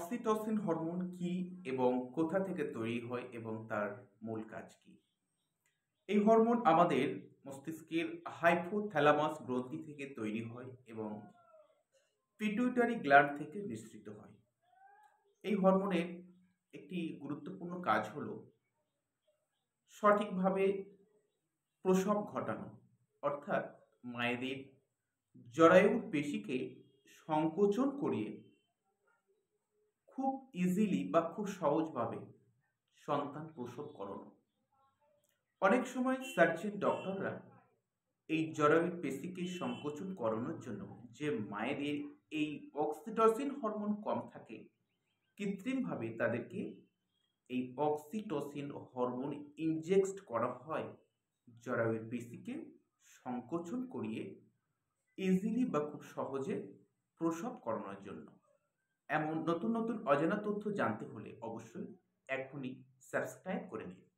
Oxytocin hormone কি এবং কোথা থেকে তৈরি হয় এবং তার মূল কাজ কি? এই হরমোন আমাদের মস্তিষ্কের হাইপোথ্যালামাস গ্রন্থি থেকে তৈরি হয় এবং পিটুইটারি গ্ল্যান্ড থেকে নিঃসৃত হয়। এই হরমোনের একটি গুরুত্বপূর্ণ কাজ হলো সঠিকভাবে প্রসব ঘটানো, অর্থাৎ মায়েদের জরায়ুর পেশিকে সংকোচন করিয়ে খুব ইজিলি বা খুব সহজভাবে সন্তান প্রসব করানো। অনেক সময় সার্জন ডক্টররা এই জরায়ুর পেশিকে সংকোচন করানোর জন্য যে মায়েদের এই অক্সিটোসিন হরমোন কম থাকে, কৃত্রিমভাবে তাদেরকে এই অক্সিটোসিন হরমোন ইনজেক্ট করা হয় জরায়ুর পেশিকে সংকোচন করিয়ে ইজিলি বা খুব সহজে প্রসব করানোর জন্য। এমন নতুন নতুন অজানা তথ্য জানতে হলে অবশ্যই এখনই সাবস্ক্রাইব করে নিন।